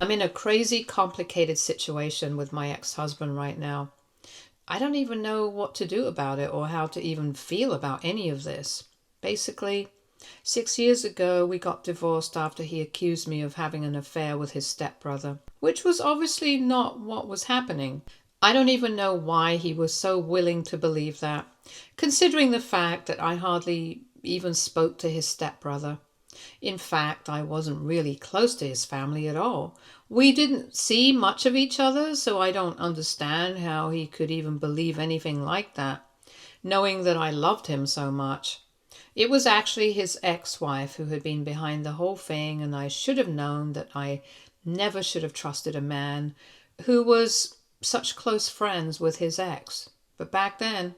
I'm in a crazy, complicated situation with my ex-husband right now. I don't even know what to do about it or how to even feel about any of this. Basically, 6 years ago, we got divorced after he accused me of having an affair with his stepbrother, which was obviously not what was happening. I don't even know why he was so willing to believe that, considering the fact that I hardly even spoke to his stepbrother. In fact, I wasn't really close to his family at all. We didn't see much of each other, so I don't understand how he could even believe anything like that, knowing that I loved him so much. It was actually his ex-wife who had been behind the whole thing, and I should have known that I never should have trusted a man who was such close friends with his ex. But back then,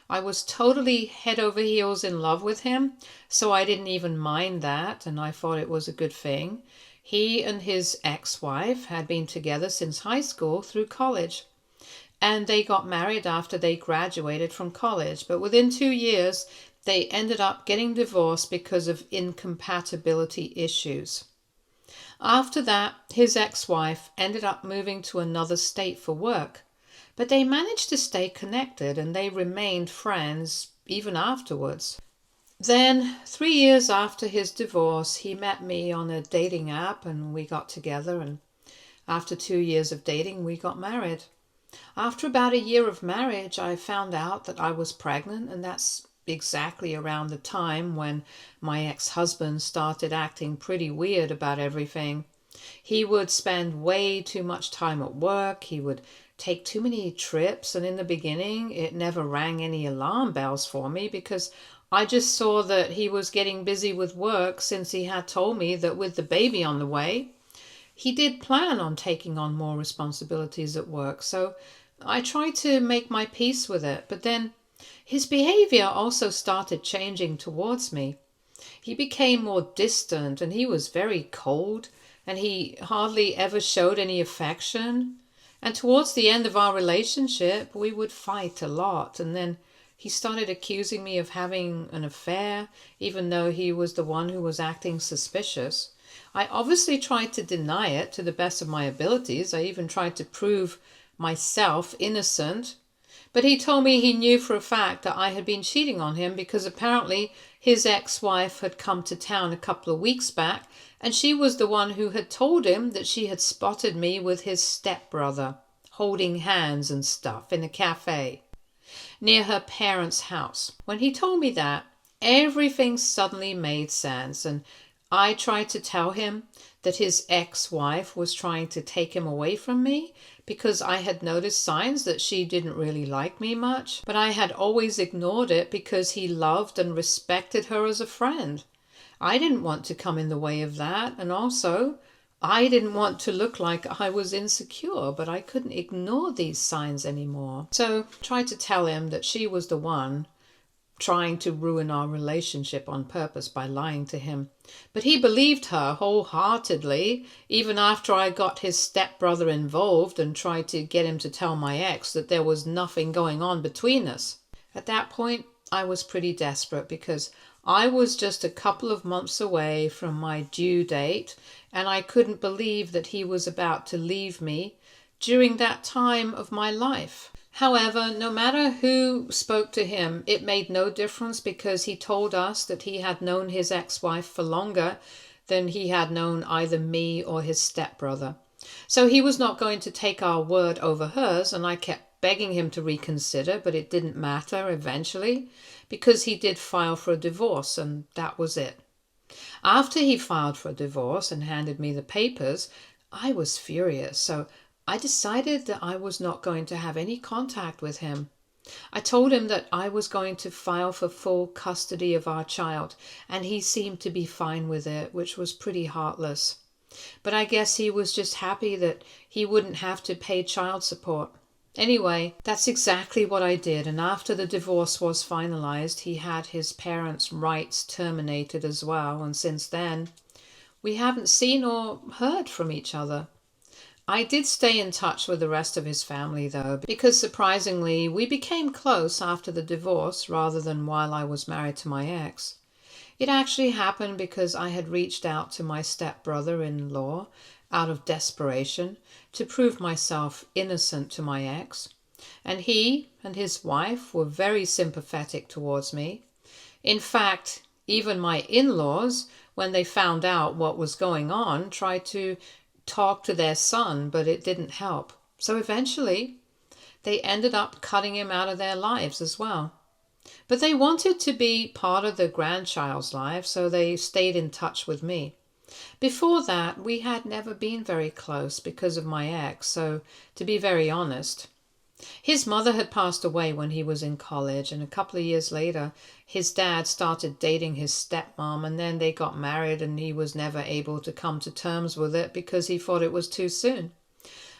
I was totally head over heels in love with him, so I didn't even mind that, and I thought it was a good thing. He and his ex-wife had been together since high school through college, and they got married after they graduated from college. But within 2 years, they ended up getting divorced because of incompatibility issues. After that, his ex-wife ended up moving to another state for work. But they managed to stay connected and they remained friends even afterwards. Then, 3 years after his divorce, he met me on a dating app and we got together, and after 2 years of dating, we got married. After about a year of marriage, I found out that I was pregnant, and that's exactly around the time when my ex-husband started acting pretty weird about everything. He would spend way too much time at work, he would take too many trips, and in the beginning it never rang any alarm bells for me because I just saw that he was getting busy with work since he had told me that with the baby on the way, he did plan on taking on more responsibilities at work. So I tried to make my peace with it, but then his behavior also started changing towards me. He became more distant and he was very cold and he hardly ever showed any affection. And towards the end of our relationship, we would fight a lot. And then he started accusing me of having an affair, even though he was the one who was acting suspicious. I obviously tried to deny it to the best of my abilities. I even tried to prove myself innocent. But he told me he knew for a fact that I had been cheating on him because apparently his ex-wife had come to town a couple of weeks back and she was the one who had told him that she had spotted me with his stepbrother, holding hands and stuff in a cafe near her parents' house. When he told me that, everything suddenly made sense, and I tried to tell him that his ex-wife was trying to take him away from me because I had noticed signs that she didn't really like me much, but I had always ignored it because he loved and respected her as a friend. I didn't want to come in the way of that, and also I didn't want to look like I was insecure, but I couldn't ignore these signs anymore. So I tried to tell him that she was the one trying to ruin our relationship on purpose by lying to him. But he believed her wholeheartedly, even after I got his stepbrother involved and tried to get him to tell my ex that there was nothing going on between us. At that point, I was pretty desperate because I was just a couple of months away from my due date, and I couldn't believe that he was about to leave me during that time of my life. However, no matter who spoke to him, it made no difference because he told us that he had known his ex-wife for longer than he had known either me or his stepbrother. So he was not going to take our word over hers, and I kept begging him to reconsider, but it didn't matter eventually because he did file for a divorce, and that was it. After he filed for a divorce and handed me the papers, I was furious, so I decided that I was not going to have any contact with him. I told him that I was going to file for full custody of our child, and he seemed to be fine with it, which was pretty heartless. But I guess he was just happy that he wouldn't have to pay child support. Anyway, that's exactly what I did, and after the divorce was finalized, he had his parents' rights terminated as well, and since then, we haven't seen or heard from each other. I did stay in touch with the rest of his family though, because surprisingly, we became close after the divorce rather than while I was married to my ex. It actually happened because I had reached out to my stepbrother-in-law out of desperation to prove myself innocent to my ex, and he and his wife were very sympathetic towards me. In fact, even my in-laws, when they found out what was going on, tried to talk to their son, but it didn't help. So eventually, they ended up cutting him out of their lives as well. But they wanted to be part of the grandchild's life, so they stayed in touch with me. Before that, we had never been very close because of my ex, so to be very honest, his mother had passed away when he was in college, and a couple of years later, his dad started dating his stepmom, and then they got married, and he was never able to come to terms with it because he thought it was too soon.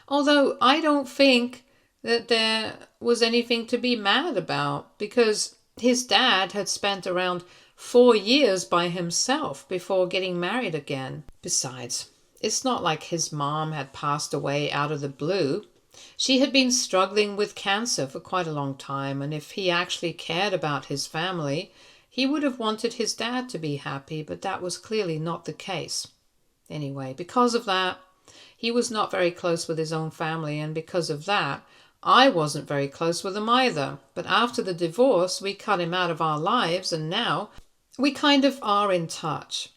Although I don't think that there was anything to be mad about, because his dad had spent around 4 years by himself before getting married again. Besides, it's not like his mom had passed away out of the blue. She had been struggling with cancer for quite a long time, and if he actually cared about his family, he would have wanted his dad to be happy, but that was clearly not the case. Anyway, because of that, he was not very close with his own family, and because of that, I wasn't very close with him either. But after the divorce, we cut him out of our lives, and now we kind of are in touch.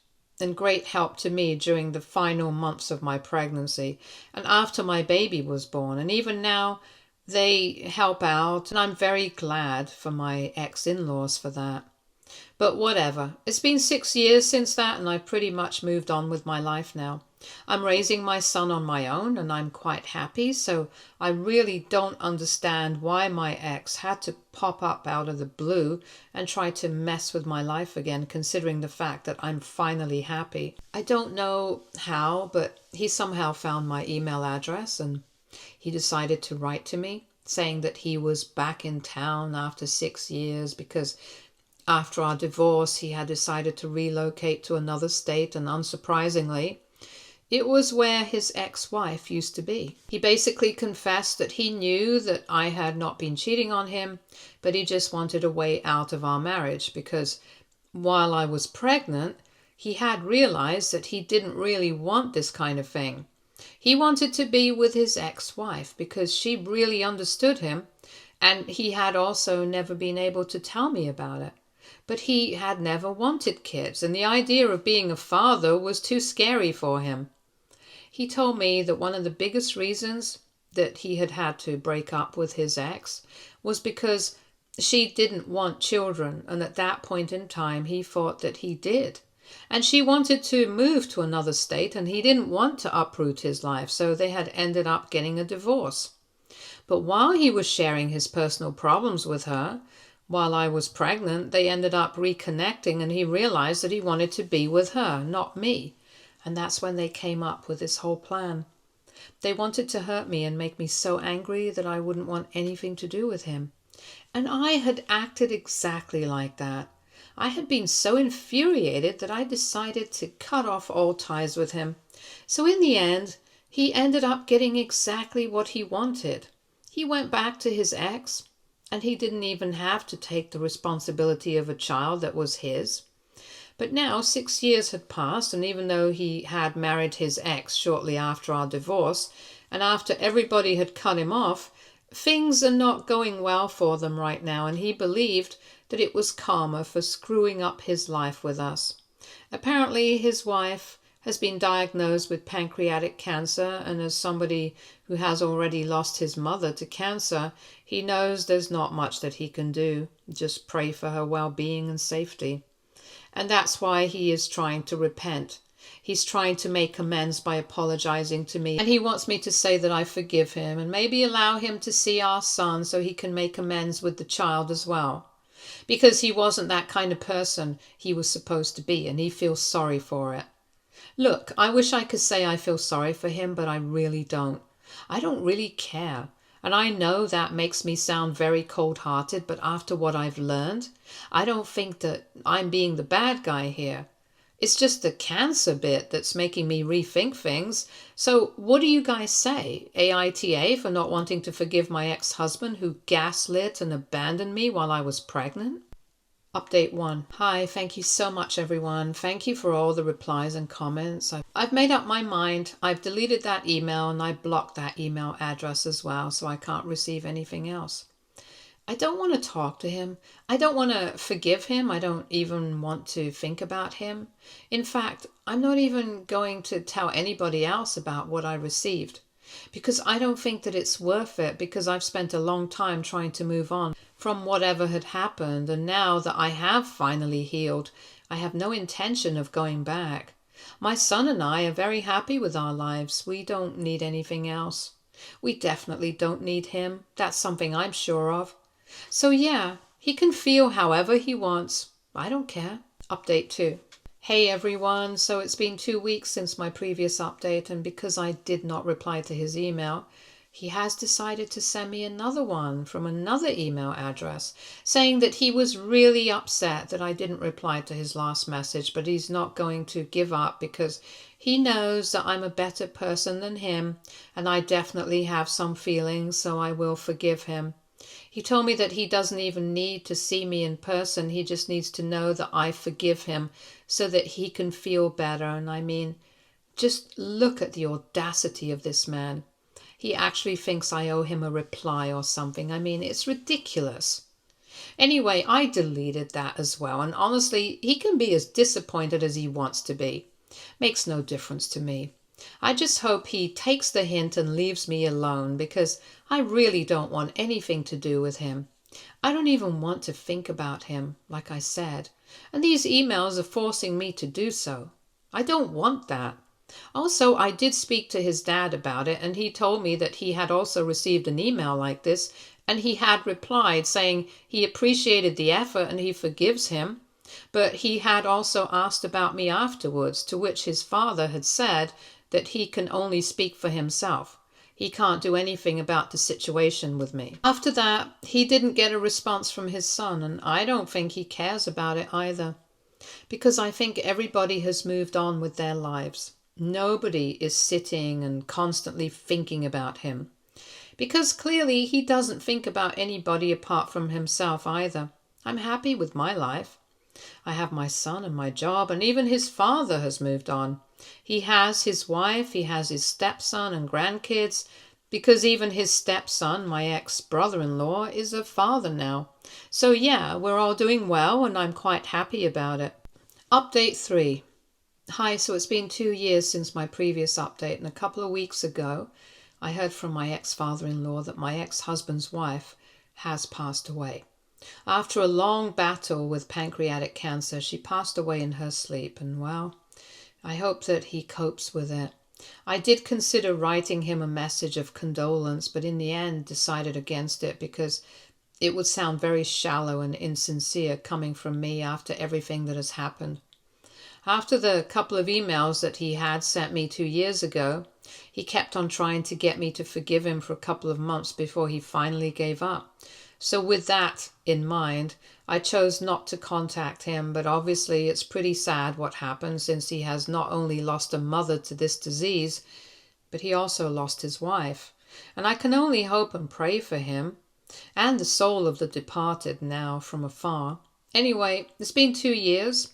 And great help to me during the final months of my pregnancy and after my baby was born. And even now, they help out, and I'm very glad for my ex-in-laws for that. But whatever, it's been 6 years since that, and I've pretty much moved on with my life now. I'm raising my son on my own, and I'm quite happy, so I really don't understand why my ex had to pop up out of the blue and try to mess with my life again, considering the fact that I'm finally happy. I don't know how, but he somehow found my email address, and he decided to write to me, saying that he was back in town after 6 years because after our divorce, he had decided to relocate to another state, and unsurprisingly, it was where his ex-wife used to be. He basically confessed that he knew that I had not been cheating on him, but he just wanted a way out of our marriage because while I was pregnant, he had realized that he didn't really want this kind of thing. He wanted to be with his ex-wife because she really understood him, and he had also never been able to tell me about it. But he had never wanted kids, and the idea of being a father was too scary for him. He told me that one of the biggest reasons that he had had to break up with his ex was because she didn't want children, and at that point in time he thought that he did. And she wanted to move to another state, and he didn't want to uproot his life, so they had ended up getting a divorce. But while he was sharing his personal problems with her, while I was pregnant, they ended up reconnecting, and he realized that he wanted to be with her, not me. And that's when they came up with this whole plan. They wanted to hurt me and make me so angry that I wouldn't want anything to do with him. And I had acted exactly like that. I had been so infuriated that I decided to cut off all ties with him. So in the end, he ended up getting exactly what he wanted. He went back to his ex, and he didn't even have to take the responsibility of a child that was his. But now 6 years had passed, and even though he had married his ex shortly after our divorce, and after everybody had cut him off, things are not going well for them right now, and he believed that it was karma for screwing up his life with us. Apparently his wife has been diagnosed with pancreatic cancer, and as somebody who has already lost his mother to cancer, he knows there's not much that he can do. Just pray for her well-being and safety. And that's why he is trying to repent. He's trying to make amends by apologizing to me. And he wants me to say that I forgive him and maybe allow him to see our son so he can make amends with the child as well. Because he wasn't that kind of person he was supposed to be, and he feels sorry for it. Look, I wish I could say I feel sorry for him, but I really don't. I don't really care. And I know that makes me sound very cold-hearted, but after what I've learned, I don't think that I'm being the bad guy here. It's just the cancer bit that's making me rethink things. So what do you guys say? AITA for not wanting to forgive my ex-husband who gaslit and abandoned me while I was pregnant? Update 1. Hi, thank you so much, everyone. Thank you for all the replies and comments. I've made up my mind. I've deleted that email and I blocked that email address as well, so I can't receive anything else. I don't want to talk to him. I don't want to forgive him. I don't even want to think about him. In fact, I'm not even going to tell anybody else about what I received, because I don't think that it's worth it, because I've spent a long time trying to move on from whatever had happened, and now that I have finally healed, I have no intention of going back. My son and I are very happy with our lives. We don't need anything else. We definitely don't need him. That's something I'm sure of. So yeah, he can feel however he wants. I don't care. Update 2. Hey everyone, so it's been 2 weeks since my previous update, and because I did not reply to his email, he has decided to send me another one from another email address, saying that he was really upset that I didn't reply to his last message, but he's not going to give up because he knows that I'm a better person than him, and I definitely have some feelings, so I will forgive him. He told me that he doesn't even need to see me in person. He just needs to know that I forgive him so that he can feel better. And I mean, just look at the audacity of this man. He actually thinks I owe him a reply or something. I mean, it's ridiculous. Anyway, I deleted that as well. And honestly, he can be as disappointed as he wants to be. Makes no difference to me. I just hope he takes the hint and leaves me alone, because I really don't want anything to do with him. I don't even want to think about him, like I said, and these emails are forcing me to do so. I don't want that. Also, I did speak to his dad about it, and he told me that he had also received an email like this, and he had replied saying he appreciated the effort and he forgives him. But he had also asked about me afterwards, to which his father had said that he can only speak for himself. He can't do anything about the situation with me. After that, he didn't get a response from his son, and I don't think he cares about it either, because I think everybody has moved on with their lives. Nobody is sitting and constantly thinking about him, because clearly he doesn't think about anybody apart from himself either. I'm happy with my life. I have my son and my job, and even his father has moved on. He has his wife, he has his stepson and grandkids, because even his stepson, my ex-brother-in-law, is a father now. So yeah, we're all doing well, and I'm quite happy about it. Update 3. Hi, so it's been 2 years since my previous update, and a couple of weeks ago, I heard from my ex-father-in-law that my ex-husband's wife has passed away. After a long battle with pancreatic cancer, she passed away in her sleep, and well, I hope that he copes with it. I did consider writing him a message of condolence, but in the end decided against it because it would sound very shallow and insincere coming from me after everything that has happened. After the couple of emails that he had sent me 2 years ago, he kept on trying to get me to forgive him for a couple of months before he finally gave up. So with that in mind, I chose not to contact him, but obviously it's pretty sad what happened, since he has not only lost a mother to this disease, but he also lost his wife. And I can only hope and pray for him and the soul of the departed now from afar. Anyway, it's been 2 years,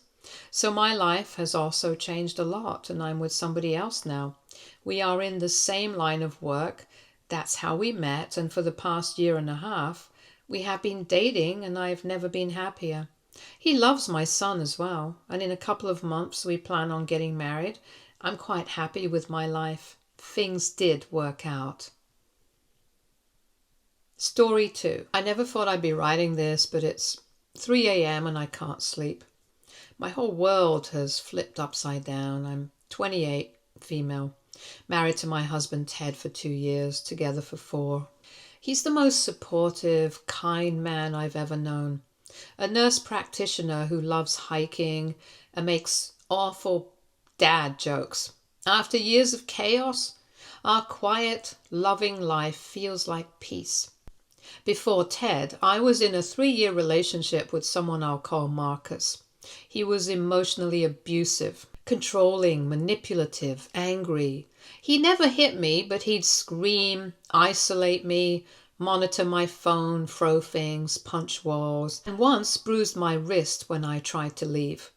so my life has also changed a lot, and I'm with somebody else now. We are in the same line of work. That's how we met, and for the past year and a half, we have been dating, and I've never been happier. He loves my son as well, and in a couple of months we plan on getting married. I'm quite happy with my life. Things did work out. Story 2. I never thought I'd be writing this, but it's 3 a.m. and I can't sleep. My whole world has flipped upside down. I'm 28, female, married to my husband Ted for 2 years, together for 4. He's the most supportive, kind man I've ever known. A nurse practitioner who loves hiking and makes awful dad jokes. After years of chaos, our quiet, loving life feels like peace. Before Ted, I was in a 3-year relationship with someone I'll call Marcus. He was emotionally abusive, controlling, manipulative, angry. He never hit me, but he'd scream, isolate me, monitor my phone, throw things, punch walls, and once bruised my wrist when I tried to leave.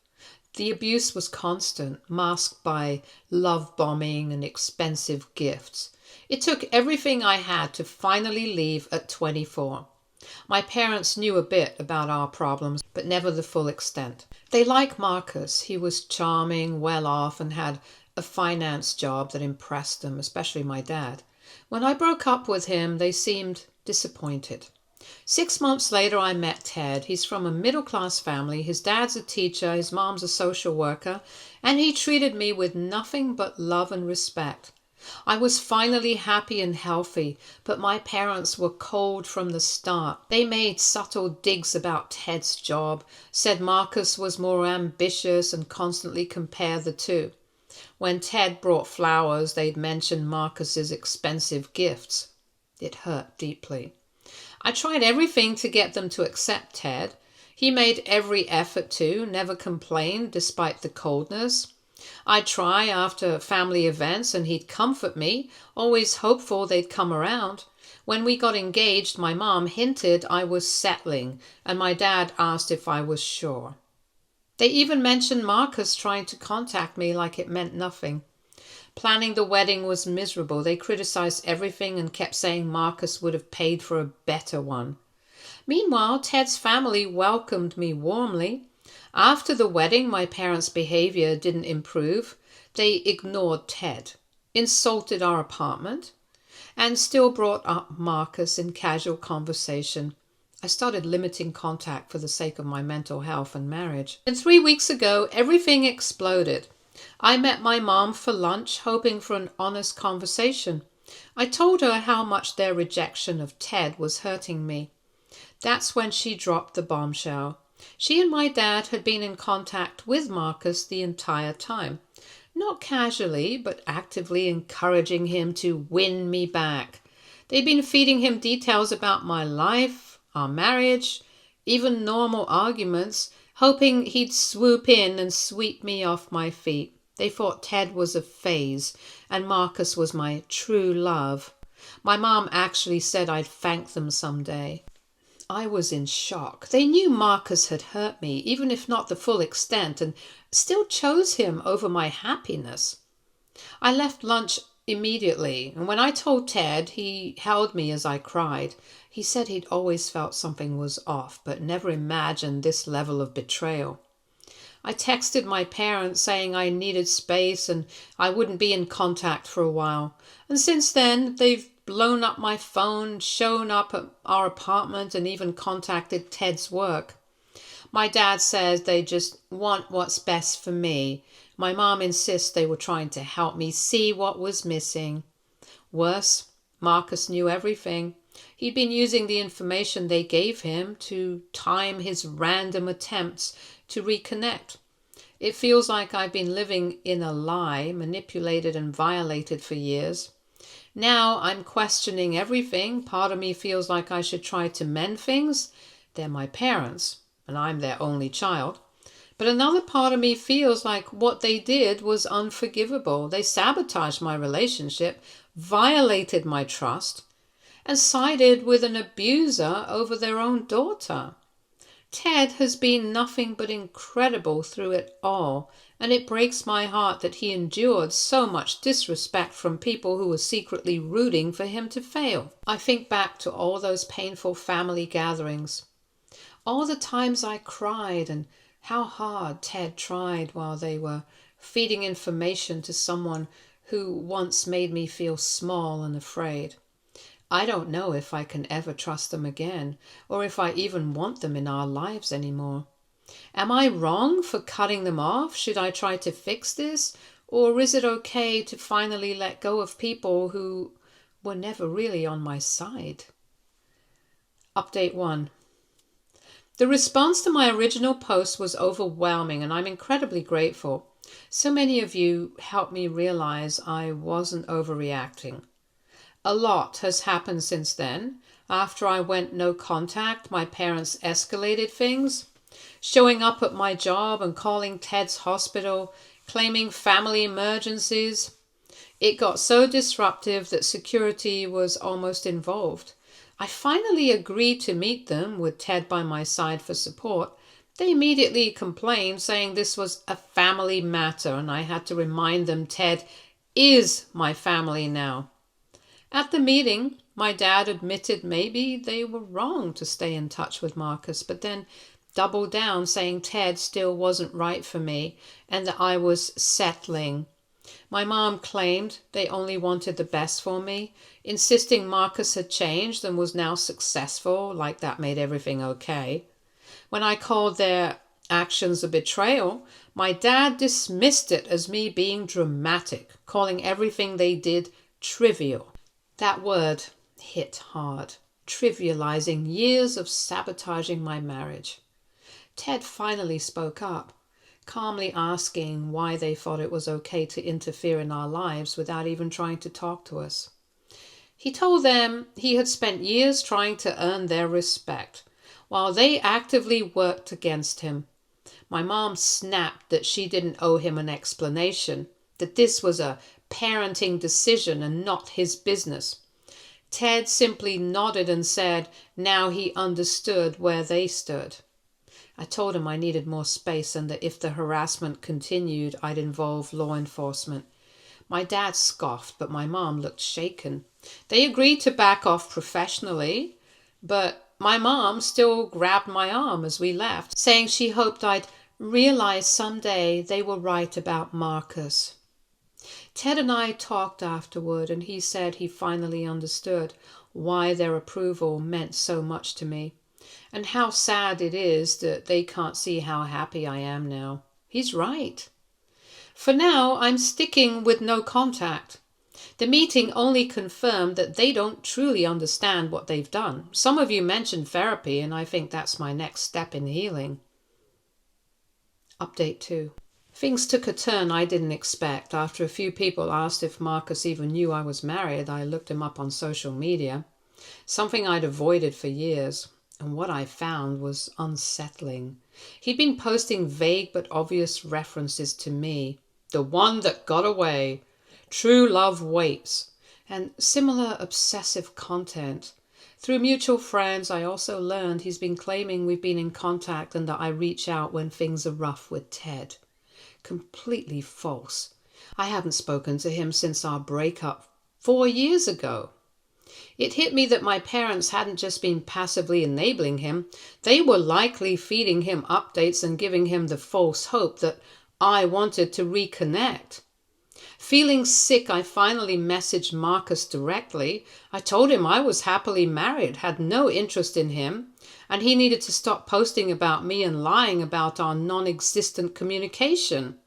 The abuse was constant, masked by love bombing and expensive gifts. It took everything I had to finally leave at 24. My parents knew a bit about our problems, but never the full extent. They liked Marcus. He was charming, well off, and had a finance job that impressed them, especially my dad. When I broke up with him, they seemed disappointed. 6 months later, I met Ted. He's from a middle-class family. His dad's a teacher, his mom's a social worker, and he treated me with nothing but love and respect. I was finally happy and healthy, but my parents were cold from the start. They made subtle digs about Ted's job, said Marcus was more ambitious, and constantly compared the two. When Ted brought flowers, they'd mention Marcus's expensive gifts. It hurt deeply. I tried everything to get them to accept Ted. He made every effort to, never complained despite the coldness. I'd try after family events and he'd comfort me, always hopeful they'd come around. When we got engaged, my mom hinted I was settling, and my dad asked if I was sure. They even mentioned Marcus trying to contact me like it meant nothing. Planning the wedding was miserable. They criticized everything and kept saying Marcus would have paid for a better one. Meanwhile, Ted's family welcomed me warmly. After the wedding, my parents' behavior didn't improve. They ignored Ted, insulted our apartment, and still brought up Marcus in casual conversation. I started limiting contact for the sake of my mental health and marriage. And 3 weeks ago, everything exploded. I met my mom for lunch, hoping for an honest conversation. I told her how much their rejection of Ted was hurting me. That's when she dropped the bombshell. She and my dad had been in contact with Marcus the entire time. Not casually, but actively encouraging him to win me back. They'd been feeding him details about my life, our marriage, even normal arguments, hoping he'd swoop in and sweep me off my feet. They thought Ted was a phase, and Marcus was my true love. My mom actually said I'd thank them someday. I was in shock. They knew Marcus had hurt me, even if not the full extent, and still chose him over my happiness. I left lunch immediately, and when I told Ted, he held me as I cried. He said he'd always felt something was off, but never imagined this level of betrayal. I texted my parents saying I needed space and I wouldn't be in contact for a while. And since then, they've blown up my phone, shown up at our apartment, and even contacted Ted's work. My dad says they just want what's best for me. My mom insists they were trying to help me see what was missing. Worse, Marcus knew everything. He'd been using the information they gave him to time his random attempts to reconnect. It feels like I've been living in a lie, manipulated and violated for years. Now I'm questioning everything. Part of me feels like I should try to mend things. They're my parents, and I'm their only child. But another part of me feels like what they did was unforgivable. They sabotaged my relationship, violated my trust, and sided with an abuser over their own daughter. Ted has been nothing but incredible through it all, and it breaks my heart that he endured so much disrespect from people who were secretly rooting for him to fail. I think back to all those painful family gatherings, all the times I cried, and how hard Ted tried while they were feeding information to someone who once made me feel small and afraid. I don't know if I can ever trust them again, or if I even want them in our lives anymore. Am I wrong for cutting them off? Should I try to fix this? Or is it okay to finally let go of people who were never really on my side? Update 1. The response to my original post was overwhelming, and I'm incredibly grateful. So many of you helped me realize I wasn't overreacting. A lot has happened since then. After I went no contact, my parents escalated things, showing up at my job and calling Ted's hospital, claiming family emergencies. It got so disruptive that security was almost involved. I finally agreed to meet them with Ted by my side for support. They immediately complained, saying this was a family matter, and I had to remind them Ted is my family now. At the meeting, my dad admitted maybe they were wrong to stay in touch with Marcus, but then doubled down, saying Ted still wasn't right for me and that I was settling. My mom claimed they only wanted the best for me, insisting Marcus had changed and was now successful, like that made everything okay. When I called their actions a betrayal, my dad dismissed it as me being dramatic, calling everything they did trivial. That word hit hard, trivializing years of sabotaging my marriage. Ted finally spoke up, calmly asking why they thought it was okay to interfere in our lives without even trying to talk to us. He told them he had spent years trying to earn their respect, while they actively worked against him. My mom snapped that she didn't owe him an explanation, that this was a parenting decision and not his business. Ted simply nodded and said now he understood where they stood. I told him I needed more space and that if the harassment continued, I'd involve law enforcement. My dad scoffed, but my mom looked shaken. They agreed to back off professionally, but my mom still grabbed my arm as we left, saying she hoped I'd realize someday they were right about Marcus. Ted and I talked afterward, and he said he finally understood why their approval meant so much to me, and how sad it is that they can't see how happy I am now. He's right. For now, I'm sticking with no contact. The meeting only confirmed that they don't truly understand what they've done. Some of you mentioned therapy, and I think that's my next step in healing. Update 2. Things took a turn I didn't expect. After a few people asked if Marcus even knew I was married, I looked him up on social media, something I'd avoided for years, and what I found was unsettling. He'd been posting vague but obvious references to me, the one that got away, true love waits, and similar obsessive content. Through mutual friends, I also learned he's been claiming we've been in contact and that I reach out when things are rough with Ted. Completely false. I haven't spoken to him since our breakup 4 years ago. It hit me that my parents hadn't just been passively enabling him, they were likely feeding him updates and giving him the false hope that I wanted to reconnect. Feeling sick, I finally messaged Marcus directly. I told him I was happily married, had no interest in him, and he needed to stop posting about me and lying about our non-existent communication.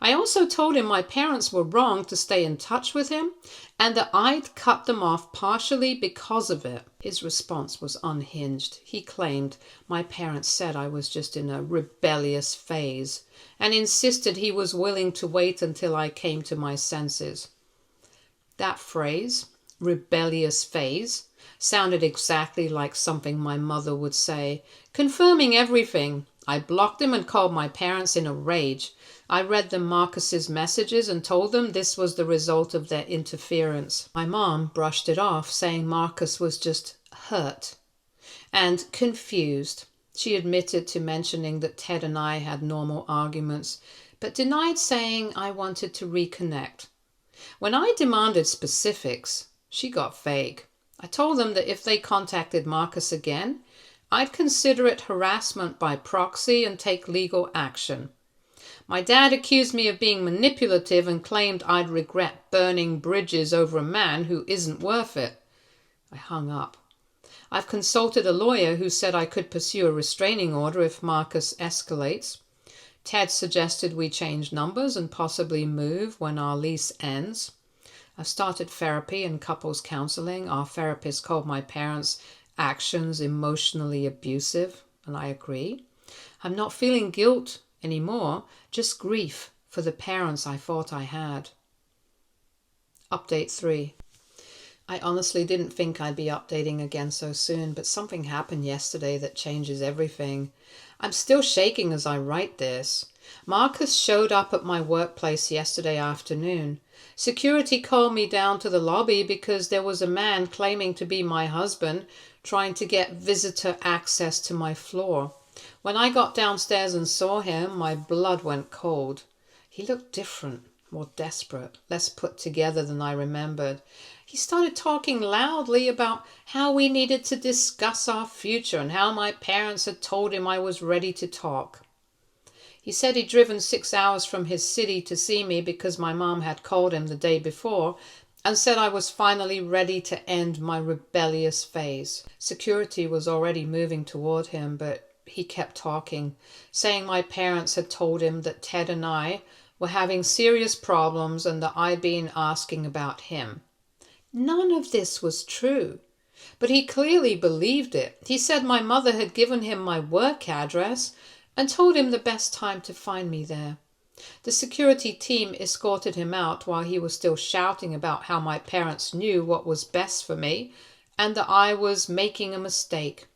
I also told him my parents were wrong to stay in touch with him and that I'd cut them off partially because of it. His response was unhinged. He claimed my parents said I was just in a rebellious phase and insisted he was willing to wait until I came to my senses. That phrase, rebellious phase, sounded exactly like something my mother would say, confirming everything. I blocked him and called my parents in a rage. I read them Marcus's messages and told them this was the result of their interference. My mom brushed it off, saying Marcus was just hurt and confused. She admitted to mentioning that Ted and I had normal arguments, but denied saying I wanted to reconnect. When I demanded specifics, she got vague. I told them that if they contacted Marcus again, I'd consider it harassment by proxy and take legal action. My dad accused me of being manipulative and claimed I'd regret burning bridges over a man who isn't worth it. I hung up. I've consulted a lawyer who said I could pursue a restraining order if Marcus escalates. Ted suggested we change numbers and possibly move when our lease ends. I've started therapy and couples counseling. Our therapist called my parents' actions emotionally abusive, and I agree. I'm not feeling guilt anymore, just grief for the parents I thought I had. Update 3. I honestly didn't think I'd be updating again so soon, but something happened yesterday that changes everything. I'm still shaking as I write this. Marcus showed up at my workplace yesterday afternoon. Security called me down to the lobby because there was a man claiming to be my husband trying to get visitor access to my floor. When I got downstairs and saw him, my blood went cold. He looked different, more desperate, less put together than I remembered. He started talking loudly about how we needed to discuss our future and how my parents had told him I was ready to talk. He said he'd driven 6 hours from his city to see me because my mom had called him the day before and said I was finally ready to end my rebellious phase. Security was already moving toward him, but he kept talking, saying my parents had told him that Ted and I were having serious problems and that I'd been asking about him. None of this was true, but he clearly believed it. He said my mother had given him my work address and told him the best time to find me there. The security team escorted him out while he was still shouting about how my parents knew what was best for me and that I was making a mistake.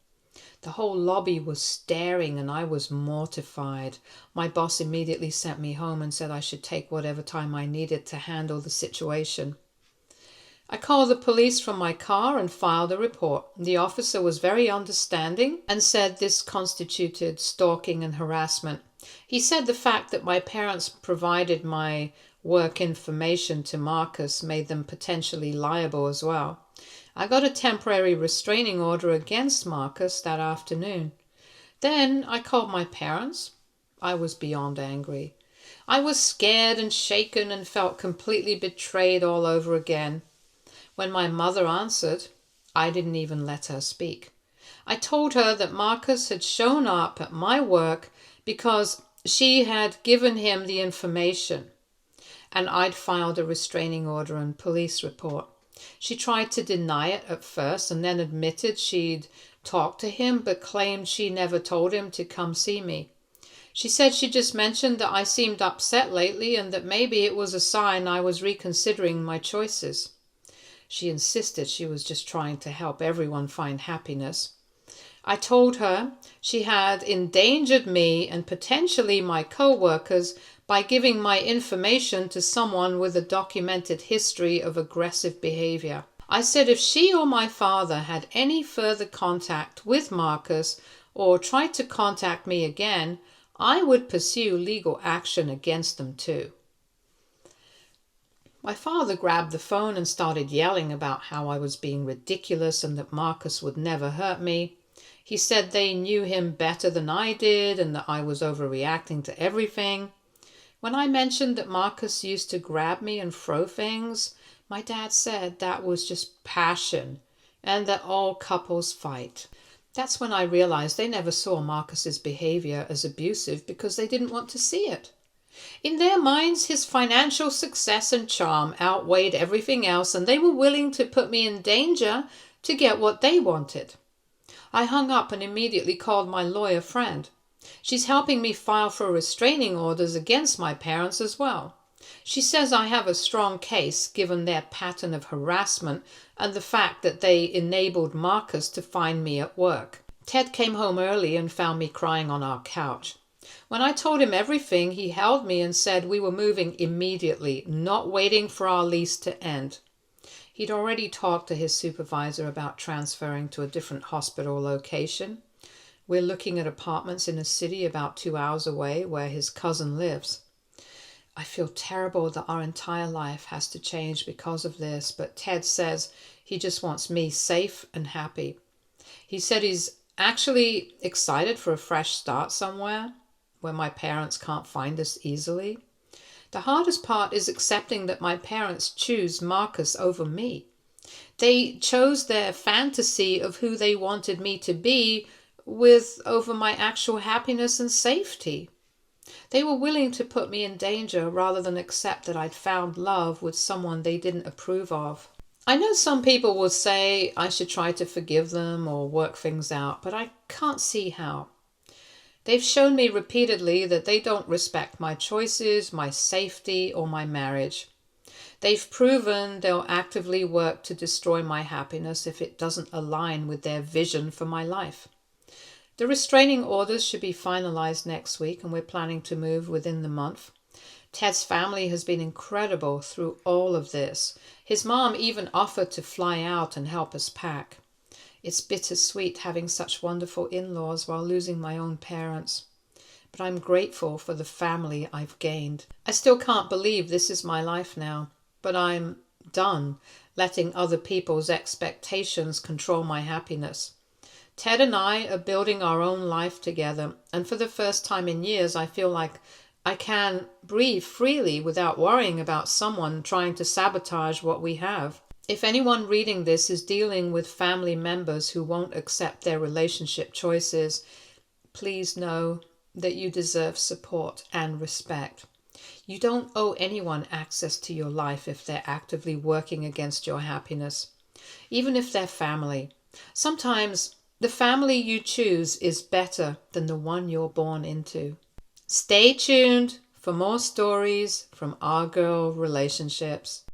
The whole lobby was staring and I was mortified. My boss immediately sent me home and said I should take whatever time I needed to handle the situation. I called the police from my car and filed a report. The officer was very understanding and said this constituted stalking and harassment. He said the fact that my parents provided my work information to Marcus made them potentially liable as well. I got a temporary restraining order against Marcus that afternoon. Then I called my parents. I was beyond angry. I was scared and shaken and felt completely betrayed all over again. When my mother answered, I didn't even let her speak. I told her that Marcus had shown up at my work because she had given him the information and I'd filed a restraining order and police report. She tried to deny it at first and then admitted she'd talked to him but claimed she never told him to come see me. She said she just mentioned that I seemed upset lately and that maybe it was a sign I was reconsidering my choices. She insisted she was just trying to help everyone find happiness. I told her she had endangered me and potentially my co-workers by giving my information to someone with a documented history of aggressive behavior. I said if she or my father had any further contact with Marcus or tried to contact me again, I would pursue legal action against them too. My father grabbed the phone and started yelling about how I was being ridiculous and that Marcus would never hurt me. He said they knew him better than I did and that I was overreacting to everything. When I mentioned that Marcus used to grab me and throw things, my dad said that was just passion and that all couples fight. That's when I realized they never saw Marcus's behavior as abusive because they didn't want to see it. In their minds, his financial success and charm outweighed everything else, and they were willing to put me in danger to get what they wanted. I hung up and immediately called my lawyer friend. She's helping me file for restraining orders against my parents as well. She says I have a strong case given their pattern of harassment and the fact that they enabled Marcus to find me at work. Ted came home early and found me crying on our couch. When I told him everything, he held me and said we were moving immediately, not waiting for our lease to end. He'd already talked to his supervisor about transferring to a different hospital location. We're looking at apartments in a city about 2 hours away where his cousin lives. I feel terrible that our entire life has to change because of this, but Ted says he just wants me safe and happy. He said he's actually excited for a fresh start somewhere where my parents can't find us easily. The hardest part is accepting that my parents choose Marcus over me. They chose their fantasy of who they wanted me to be over my actual happiness and safety. They were willing to put me in danger rather than accept that I'd found love with someone they didn't approve of. I know some people will say I should try to forgive them or work things out, but I can't see how. They've shown me repeatedly that they don't respect my choices, my safety, or my marriage. They've proven they'll actively work to destroy my happiness if it doesn't align with their vision for my life. The restraining orders should be finalized next week, and we're planning to move within the month. Ted's family has been incredible through all of this. His mom even offered to fly out and help us pack. It's bittersweet having such wonderful in-laws while losing my own parents. But I'm grateful for the family I've gained. I still can't believe this is my life now, but I'm done letting other people's expectations control my happiness. Ted and I are building our own life together, and for the first time in years I feel like I can breathe freely without worrying about someone trying to sabotage what we have. If anyone reading this is dealing with family members who won't accept their relationship choices, please know that you deserve support and respect. You don't owe anyone access to your life if they're actively working against your happiness, even if they're family. Sometimes the family you choose is better than the one you're born into. Stay tuned for more stories from Our Girl Relationships.